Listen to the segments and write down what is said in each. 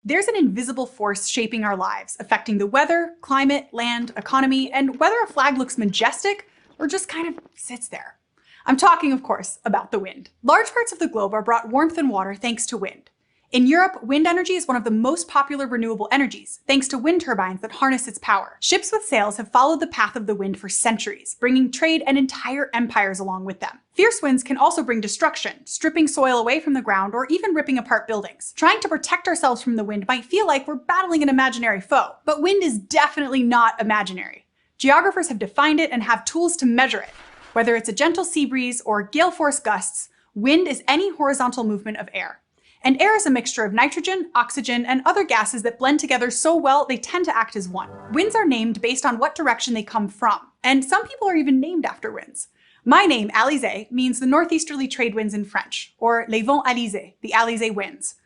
There's an invisible force shaping our lives, affecting the weather, climate, land, economy, and whether a flag looks majestic or just kind of sits there. I'm talking, of course, about the wind. Large parts of the globe are brought warmth and water thanks to wind. In Europe, wind energy is one of the most popular renewable energies, thanks to wind turbines that harness its power. Ships with sails have followed the path of the wind for centuries, bringing trade and entire empires along with them. Fierce winds can also bring destruction, stripping soil away from the ground or even ripping apart buildings. Trying to protect ourselves from the wind might feel like we're battling an imaginary foe, but wind is definitely not imaginary. Geographers have defined it and have tools to measure it. Whether it's a gentle sea breeze or gale force gusts, wind is any horizontal movement of air. And air is a mixture of nitrogen, oxygen, and other gases that blend together so well they tend to act as one. Winds are named based on what direction they come from, and some people are even named after winds. My name, Alizé, means the northeasterly trade winds in French, or les vents alizés, the Alizé winds.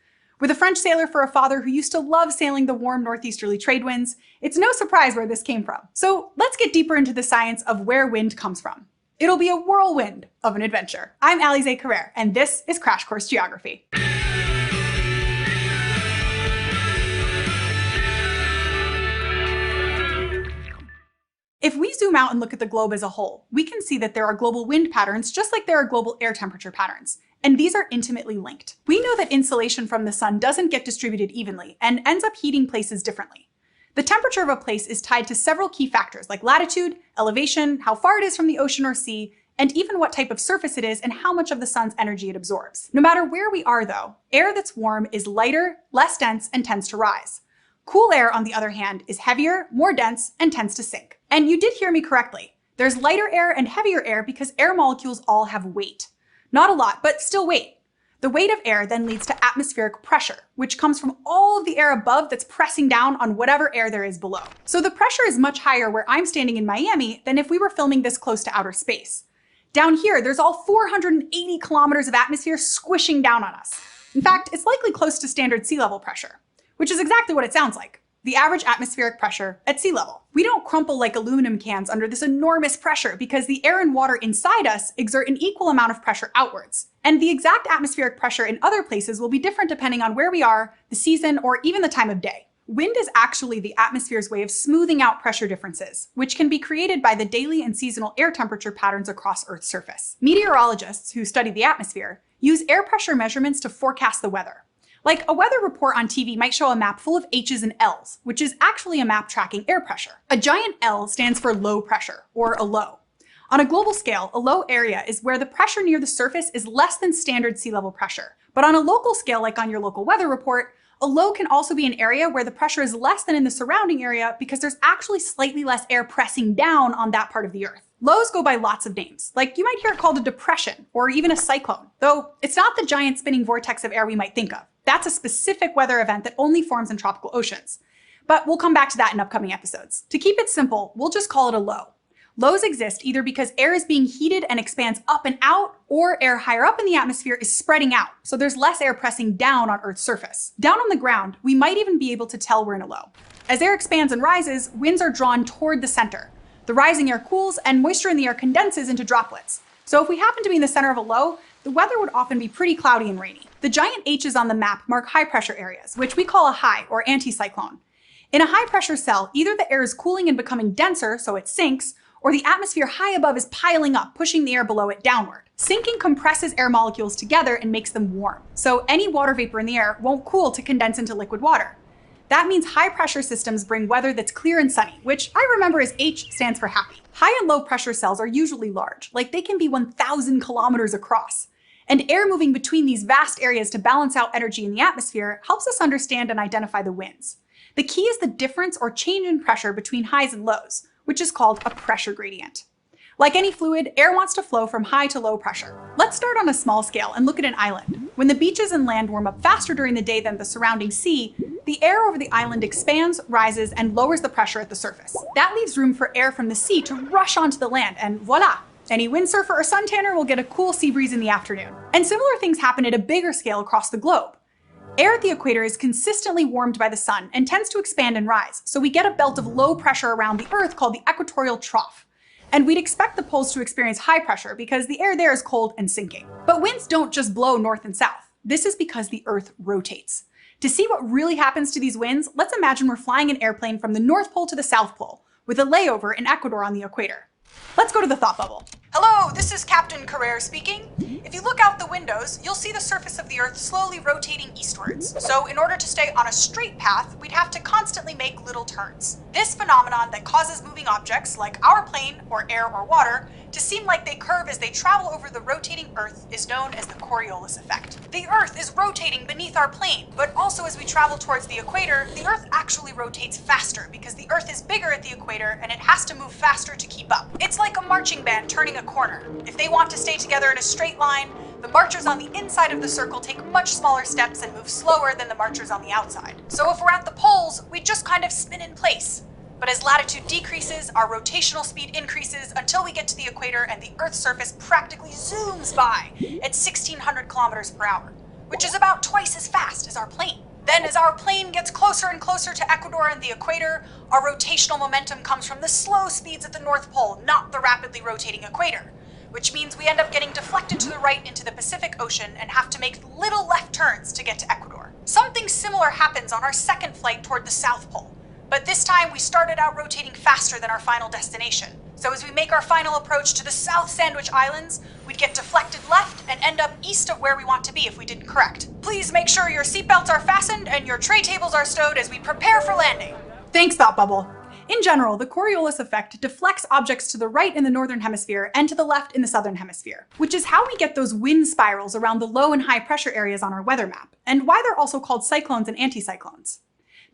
With a French sailor for a father who used to love sailing the warm northeasterly trade winds, it's no surprise where this came from. So let's get deeper into the science of where wind comes from. It'll be a whirlwind of an adventure. I'm Alizé Carrère, and this is Crash Course Geography. If we zoom out and look at the globe as a whole, we can see that there are global wind patterns just like there are global air temperature patterns, and these are intimately linked. We know that insolation from the sun doesn't get distributed evenly and ends up heating places differently. The temperature of a place is tied to several key factors like latitude, elevation, how far it is from the ocean or sea, and even what type of surface it is and how much of the sun's energy it absorbs. No matter where we are though, air that's warm is lighter, less dense, and tends to rise. Cool air, on the other hand, is heavier, more dense, and tends to sink. And you did hear me correctly. There's lighter air and heavier air because air molecules all have weight. Not a lot, but still weight. The weight of air then leads to atmospheric pressure, which comes from all of the air above that's pressing down on whatever air there is below. So the pressure is much higher where I'm standing in Miami than if we were filming this close to outer space. Down here, there's all 480 kilometers of atmosphere squishing down on us. In fact, it's likely close to standard sea level pressure, which is exactly what it sounds like. The average atmospheric pressure at sea level. We don't crumple like aluminum cans under this enormous pressure because the air and water inside us exert an equal amount of pressure outwards. And the exact atmospheric pressure in other places will be different depending on where we are, the season, or even the time of day. Wind is actually the atmosphere's way of smoothing out pressure differences, which can be created by the daily and seasonal air temperature patterns across Earth's surface. Meteorologists who study the atmosphere use air pressure measurements to forecast the weather. Like a weather report on TV might show a map full of H's and L's, which is actually a map tracking air pressure. A giant L stands for low pressure, or a low. On a global scale, a low area is where the pressure near the surface is less than standard sea level pressure. But on a local scale, like on your local weather report, a low can also be an area where the pressure is less than in the surrounding area because there's actually slightly less air pressing down on that part of the Earth. Lows go by lots of names, like you might hear it called a depression or even a cyclone, though it's not the giant spinning vortex of air we might think of. That's a specific weather event that only forms in tropical oceans. But we'll come back to that in upcoming episodes. To keep it simple, we'll just call it a low. Lows exist either because air is being heated and expands up and out, or air higher up in the atmosphere is spreading out, so there's less air pressing down on Earth's surface. Down on the ground, we might even be able to tell we're in a low. As air expands and rises, winds are drawn toward the center. The rising air cools and moisture in the air condenses into droplets. So if we happen to be in the center of a low, the weather would often be pretty cloudy and rainy. The giant H's on the map mark high pressure areas, which we call a high or anticyclone. In a high pressure cell, either the air is cooling and becoming denser, so it sinks, or the atmosphere high above is piling up, pushing the air below it downward. Sinking compresses air molecules together and makes them warm, so any water vapor in the air won't cool to condense into liquid water. That means high pressure systems bring weather that's clear and sunny, which I remember as H stands for happy. High and low pressure cells are usually large, like they can be 1,000 kilometers across. And air moving between these vast areas to balance out energy in the atmosphere helps us understand and identify the winds. The key is the difference or change in pressure between highs and lows, which is called a pressure gradient. Like any fluid, air wants to flow from high to low pressure. Let's start on a small scale and look at an island. When the beaches and land warm up faster during the day than the surrounding sea, the air over the island expands, rises, and lowers the pressure at the surface. That leaves room for air from the sea to rush onto the land, and voila! Any windsurfer or suntanner will get a cool sea breeze in the afternoon. And similar things happen at a bigger scale across the globe. Air at the equator is consistently warmed by the sun and tends to expand and rise, so we get a belt of low pressure around the Earth called the equatorial trough. And we'd expect the poles to experience high pressure because the air there is cold and sinking. But winds don't just blow north and south. This is because the Earth rotates. To see what really happens to these winds, let's imagine we're flying an airplane from the North Pole to the South Pole, with a layover in Ecuador on the equator. Let's go to the thought bubble. Hello, this is Captain Carrere speaking. If you look out the windows, you'll see the surface of the Earth slowly rotating eastwards. So in order to stay on a straight path, we'd have to constantly make little turns. This phenomenon that causes moving objects, like our plane, or air or water, to seem like they curve as they travel over the rotating Earth is known as the Coriolis effect. The Earth is rotating beneath our plane, but also as we travel towards the equator, the Earth actually rotates faster because the Earth is bigger at the equator and it has to move faster to keep up. It's like a marching band turning a corner. If they want to stay together in a straight line, the marchers on the inside of the circle take much smaller steps and move slower than the marchers on the outside. So if we're at the poles, we just kind of spin in place. But as latitude decreases, our rotational speed increases until we get to the equator and the Earth's surface practically zooms by at 1,600 kilometers per hour, which is about twice as fast as our plane. Then as our plane gets closer and closer to Ecuador and the equator, our rotational momentum comes from the slow speeds at the North Pole, not the rapidly rotating equator, which means we end up getting deflected to the right into the Pacific Ocean and have to make little left turns to get to Ecuador. Something similar happens on our second flight toward the South Pole. But this time we started out rotating faster than our final destination. So as we make our final approach to the South Sandwich Islands, we'd get deflected left and end up east of where we want to be if we did correct. Please make sure your seatbelts are fastened and your tray tables are stowed as we prepare for landing. Thanks, Thought Bubble. In general, the Coriolis effect deflects objects to the right in the northern hemisphere and to the left in the southern hemisphere, which is how we get those wind spirals around the low and high pressure areas on our weather map, and why they're also called cyclones and anticyclones.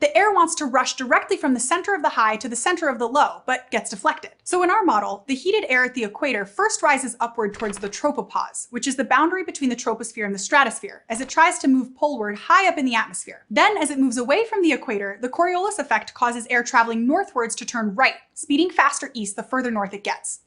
The air wants to rush directly from the center of the high to the center of the low, but gets deflected. So in our model, the heated air at the equator first rises upward towards the tropopause, which is the boundary between the troposphere and the stratosphere, as it tries to move poleward high up in the atmosphere. Then, as it moves away from the equator, the Coriolis effect causes air traveling northwards to turn right, speeding faster east the further north it gets.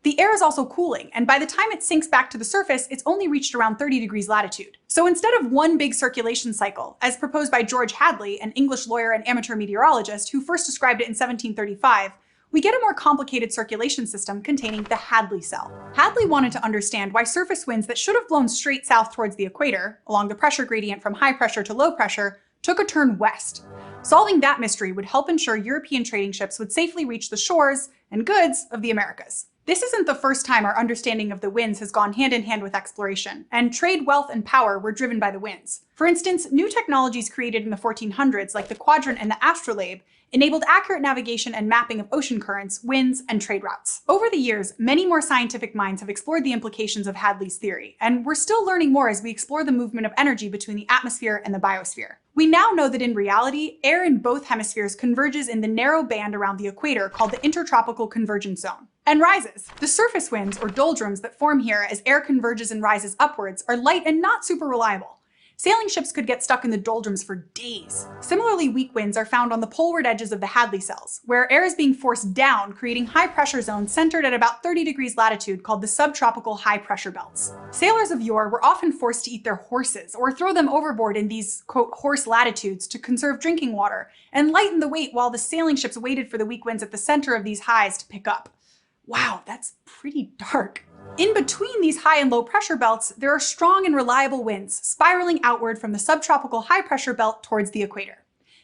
The air is also cooling, and by the time it sinks back to the surface, it's only reached around 30 degrees latitude. So instead of one big circulation cycle, as proposed by George Hadley, an English lawyer and amateur meteorologist who first described it in 1735, we get a more complicated circulation system containing the Hadley cell. Hadley wanted to understand why surface winds that should have blown straight south towards the equator, along the pressure gradient from high pressure to low pressure, took a turn west. Solving that mystery would help ensure European trading ships would safely reach the shores and goods of the Americas. This isn't the first time our understanding of the winds has gone hand in hand with exploration, and trade, wealth, and power were driven by the winds. For instance, new technologies created in the 1400s, like the quadrant and the astrolabe, enabled accurate navigation and mapping of ocean currents, winds, and trade routes. Over the years, many more scientific minds have explored the implications of Hadley's theory, and we're still learning more as we explore the movement of energy between the atmosphere and the biosphere. We now know that in reality, air in both hemispheres converges in the narrow band around the equator called the intertropical convergence zone, and rises. The surface winds, or doldrums, that form here as air converges and rises upwards are light and not super reliable. Sailing ships could get stuck in the doldrums for days. Similarly, weak winds are found on the poleward edges of the Hadley cells, where air is being forced down, creating high pressure zones centered at about 30 degrees latitude called the subtropical high pressure belts. Sailors of yore were often forced to eat their horses or throw them overboard in these, quote, horse latitudes to conserve drinking water and lighten the weight while the sailing ships waited for the weak winds at the center of these highs to pick up. Wow, that's pretty dark. In between these high and low pressure belts, there are strong and reliable winds spiraling outward from the subtropical high pressure belt towards the equator.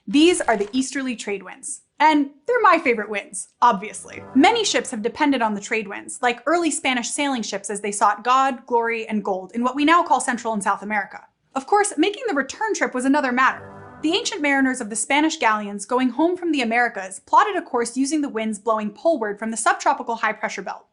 These are the easterly trade winds. And they're my favorite winds, obviously. Many ships have depended on the trade winds, like early Spanish sailing ships as they sought God, glory, and gold in what we now call Central and South America. Of course, making the return trip was another matter. The ancient mariners of the Spanish galleons going home from the Americas plotted a course using the winds blowing poleward from the subtropical high pressure belt.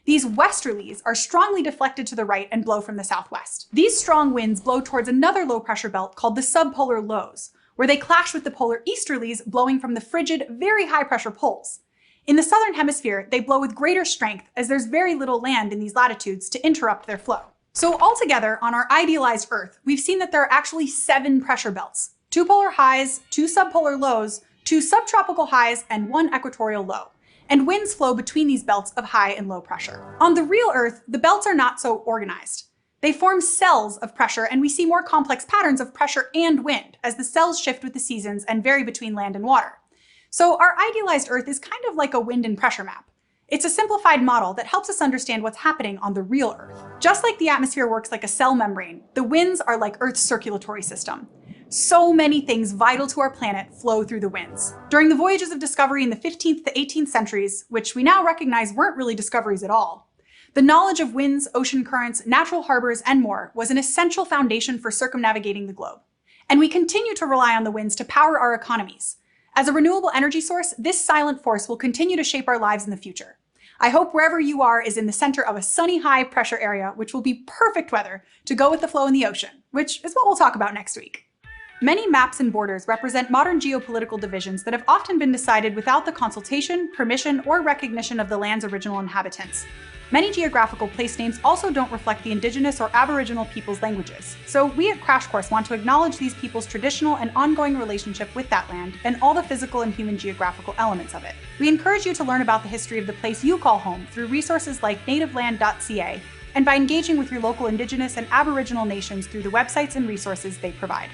These westerlies are strongly deflected to the right and blow from the southwest. These strong winds blow towards another low pressure belt called the subpolar lows, where they clash with the polar easterlies blowing from the frigid, very high pressure poles. In the southern hemisphere, they blow with greater strength as there's very little land in these latitudes to interrupt their flow. So altogether, on our idealized Earth, we've seen that there are actually 7 pressure belts: 2 polar highs, 2 subpolar lows, 2 subtropical highs, and 1 equatorial low. And winds flow between these belts of high and low pressure. On the real Earth, the belts are not so organized. They form cells of pressure, and we see more complex patterns of pressure and wind as the cells shift with the seasons and vary between land and water. So our idealized Earth is kind of like a wind and pressure map. It's a simplified model that helps us understand what's happening on the real Earth. Just like the atmosphere works like a cell membrane, the winds are like Earth's circulatory system. So many things vital to our planet flow through the winds. During the voyages of discovery in the 15th to 18th centuries, which we now recognize weren't really discoveries at all, the knowledge of winds, ocean currents, natural harbors, and more was an essential foundation for circumnavigating the globe. And we continue to rely on the winds to power our economies. As a renewable energy source, this silent force will continue to shape our lives in the future. I hope wherever you are is in the center of a sunny, high-pressure area, which will be perfect weather to go with the flow in the ocean, which is what we'll talk about next week. Many maps and borders represent modern geopolitical divisions that have often been decided without the consultation, permission, or recognition of the land's original inhabitants. Many geographical place names also don't reflect the indigenous or aboriginal peoples' languages, so we at Crash Course want to acknowledge these people's traditional and ongoing relationship with that land and all the physical and human geographical elements of it. We encourage you to learn about the history of the place you call home through resources like nativeland.ca and by engaging with your local indigenous and aboriginal nations through the websites and resources they provide.